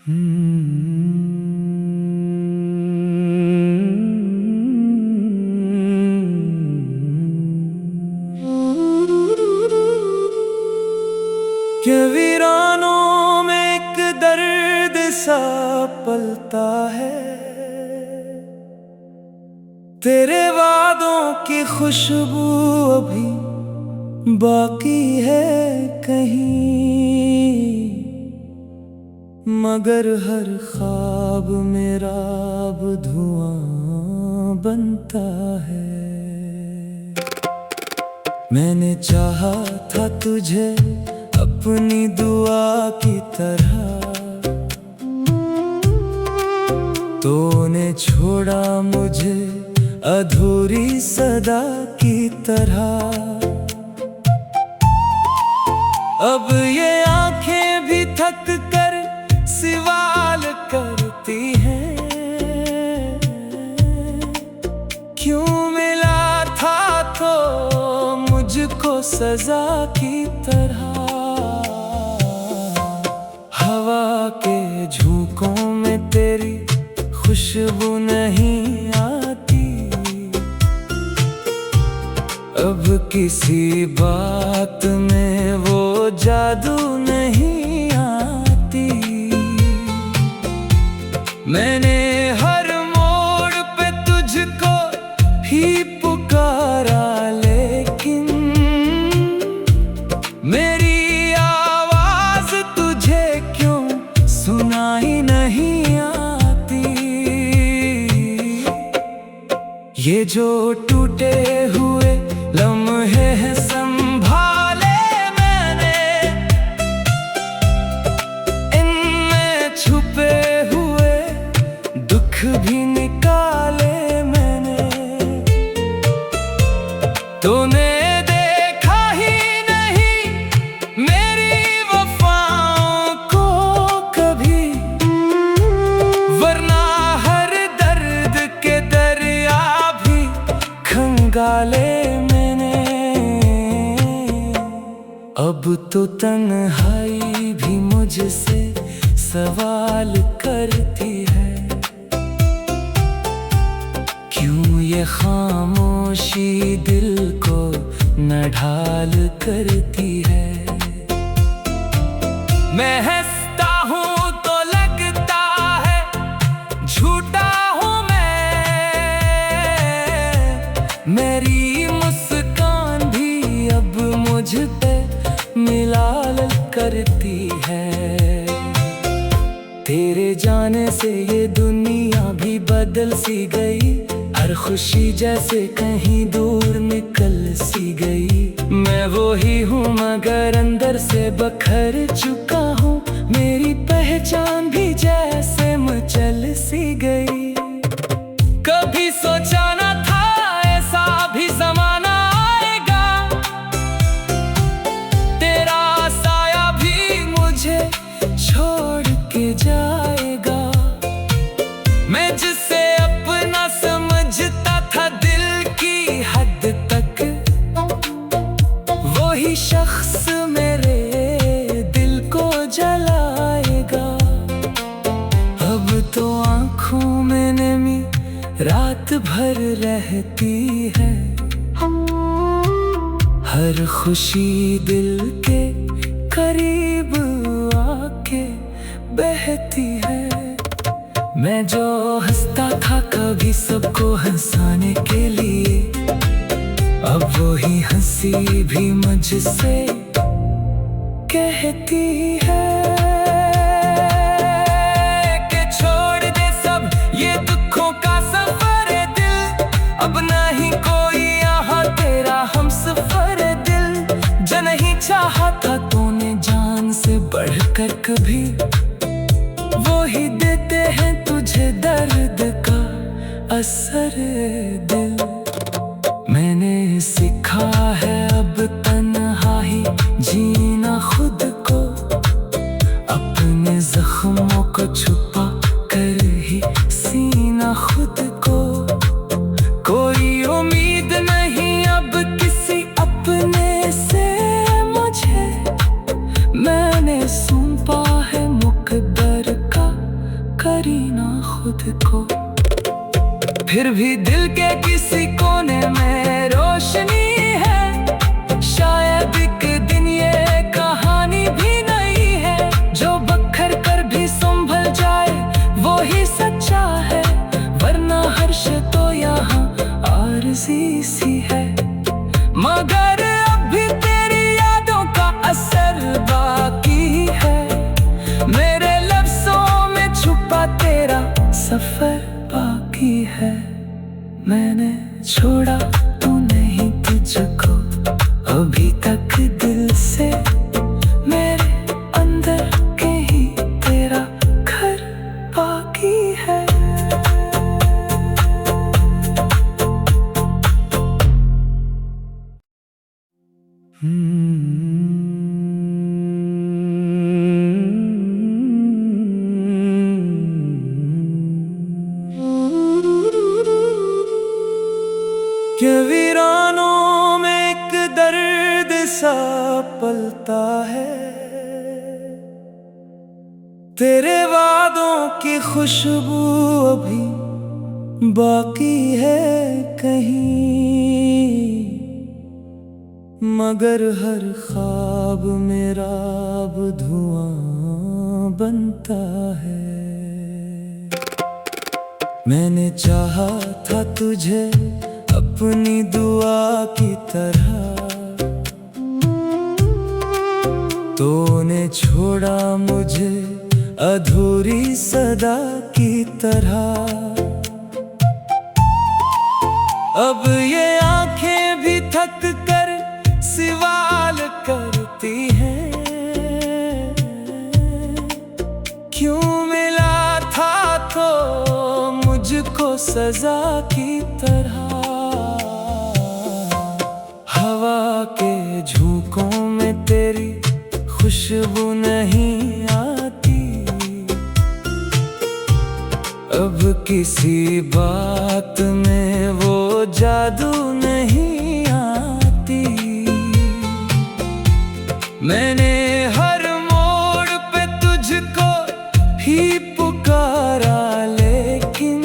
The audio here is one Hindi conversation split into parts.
के वीरानों में एक दर्द सा पलता है, तेरे वादों की खुशबू अभी बाकी है कहीं, मगर हर ख्वाब मेरा अब धुआं बनता है। मैंने चाहा था तुझे अपनी दुआ की तरह, तूने छोड़ा मुझे अधूरी सदा की तरह। अब ये आंखें भी थक कर सवाल करती हैं, क्यों मिला था तो मुझको सजा की तरह। हवा के झोंकों में तेरी खुशबू नहीं आती, अब किसी बात में वो जादू नहीं आती। मैंने हर मोड़ पे तुझको ही पुकारा, लेकिन मेरी आवाज तुझे क्यों सुनाई नहीं आती। ये जो टूटे हुए लम्हे हैं संभाले मैंने, इनमें छुपे हुए दुख भी निकाले मैंने। तूने देखा ही नहीं मेरी वफाओं को कभी, वरना हर दर्द के दरिया भी खंगाले मैंने। अब तो तन्हाई भी मुझसे सवाल करती है, क्यों ये खामोशी दिल को नढाल करती है। मैं हंसता हूँ तो लगता है झूठा हूँ मैं, मेरी मुस्कान भी अब मुझ पे मिलाल करती है। तेरे जाने से ये दुनिया भी बदल सी गई, हर खुशी जैसे कहीं दूर निकल सी गई। मैं वो ही हूँ मगर अंदर से बखर चुका हूँ, मेरी पहचान भी जैसे मचल सी गई। कभी सोचा न था ऐसा भी ज़माना आएगा, तेरा साया भी मुझे छोड़ के जाएगा। मैं जिसे अपना समझता था दिल की हद तक, वही शख्स मेरे दिल को जलाएगा। अब तो आँखों में नमी रात भर रहती है, हर खुशी दिल के करीब आके बहती है। मैं जो हंसता था कभी सबको हंसाने के लिए, अब वही हंसी भी मुझसे कहती है कि छोड़ दे सब ये दुखों का सफर दिल, अब नहीं कोई यहाँ तेरा हमसफर दिल। जो नहीं चाहा था तूने जान से बढ़कर कभी, वो ही देते हैं तुझे दर्द का असर दिल। मैंने सीखा है अब तन्हाई जीना खुद को, अपने जख्मों को छुपा कर ही सीना खुद को। कोई उम्मीद नहीं अब किसी अपने से मुझे, मैंने सौंपा है मुकद्दर का करी ना खुद को। फिर भी दिल के किसी कोने में रोशनी है, शायद एक दिन ये कहानी भी नहीं है। जो बखर कर भी संभल जाए वो ही सच्चा है, वरना हर्ष तो यहाँ आरज़ी सी है। मगर अब भी तेरी यादों का असर बाकी है, मेरे लफ्ज़ों में छुपा तेरा सफर बाकी है। मैंने छोड़ा तो नहीं तुझको अभी तक दिल से, मेरे अंदर कहीं तेरा घर बाकी है। कि वीरानों में एक दर्द सा पलता है, तेरे वादों की खुशबू अभी बाकी है कहीं। मगर हर ख्वाब मेरा अब धुआं बनता है। मैंने चाहा था तुझे अपनी दुआ की तरह, तूने छोड़ा मुझे अधूरी सदा की तरह। अब ये आंखें भी थक कर सवाल करती हैं, क्यों मिला था तो मुझको सजा की तरह। हवा के झोंकों में तेरी खुशबू नहीं आती, अब किसी बात में वो जादू नहीं आती। मैंने हर मोड़ पे तुझको ही पुकारा, लेकिन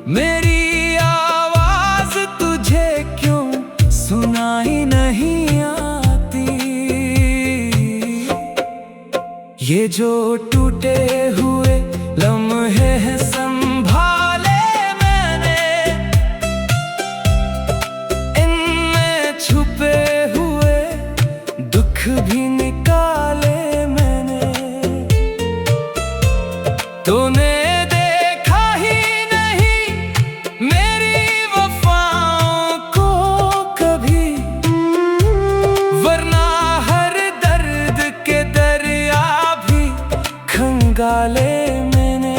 मेरी आवाज तुझे क्यों सुनाई नहीं आती। ये जो टूटे हुए लम्हे हैं संभाले मैंने, इनमें छुपे हुए दुख भी निकाले मैंने। तूने देखा ही नहीं मेरी वफाओं को कभी, वरना हर दर्द के दरिया भी खंगाले मैंने।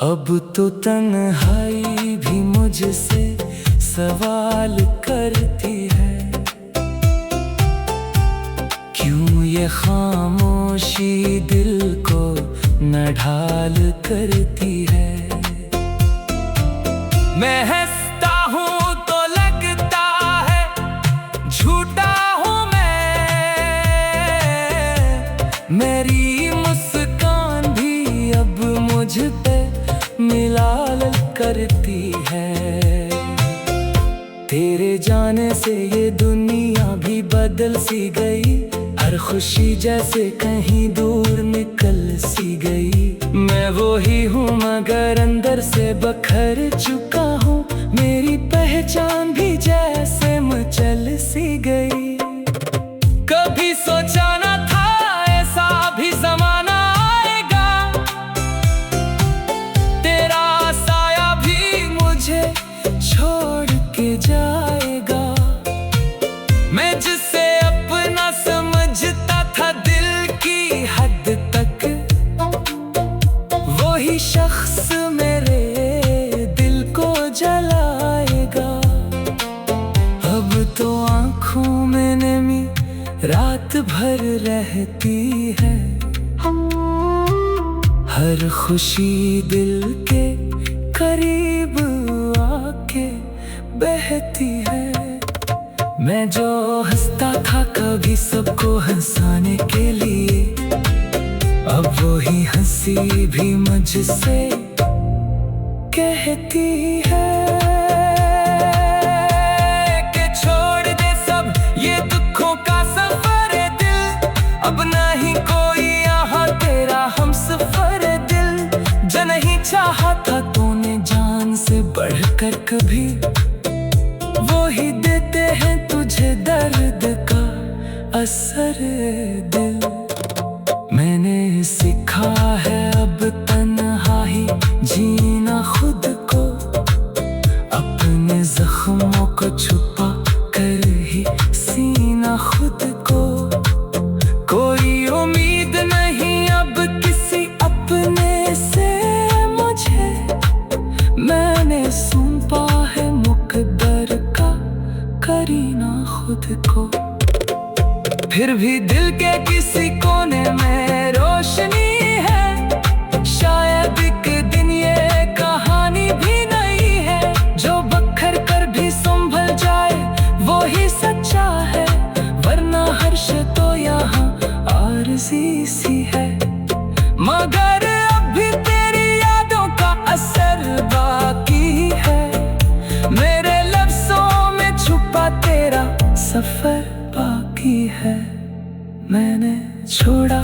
अब तो तन्हाई भी मुझसे सवाल करती है, क्यों ये खामोशी दिल को न ढाल करती है। मैं हंसता हूँ तो लगता है झूठा हूँ मैं, मेरी मुस्कान भी अब मुझ पे मिलाल करती है। तेरे जाने से ये दुनिया भी बदल सी गई, हर खुशी जैसे कहीं दूर निकल सी गई। मैं वो ही हूँ मगर अंदर से बखर चुका हूँ, मेरी पहचान भी जैसे मचल सी गई। कभी सोचा न था ऐसा भी ज़माना आएगा, तेरा साया भी मुझे छोड़ के जाएगा। मैं जिसे अपना समझता था दिल की हद तक, वही शख्स मेरे दिल को जलाएगा। अब तो आँखों में नमी रात भर रहती है, हर खुशी दिल के करीब आके बहती है। मैं जो हंसता था कभी सबको हंसाने के लिए, किसी भी मुझसे कहती है कि छोड़ दे सब ये दुखों का सफर है दिल, अब नहीं कोई यहाँ तेरा हमसफर है दिल। जो नहीं चाहा था तूने जान से बढ़कर कभी, वो ही देते हैं तुझे दर्द का असर दिल। मैंने सीखा है अब तन्हाई जीना खुद को, अपने जख्मों को छुपा कर ही सीना खुद को। कोई उम्मीद नहीं अब किसी अपने से मुझे, मैंने सौंपा है मुकद्दर का करीना खुद को। फिर भी दिल के किसी कोने में रोशनी है, शायद एक दिन ये कहानी भी नहीं है। जो बखर कर भी संभल जाए वो ही सच्चा है, वरना हर्ष तो यहाँ आरज़ी सी है। मगर अब भी तेरी यादों का असर बाकी है, मेरे लफ्ज़ों में छुपा तेरा सफर बाकी है। मैंने छोड़ा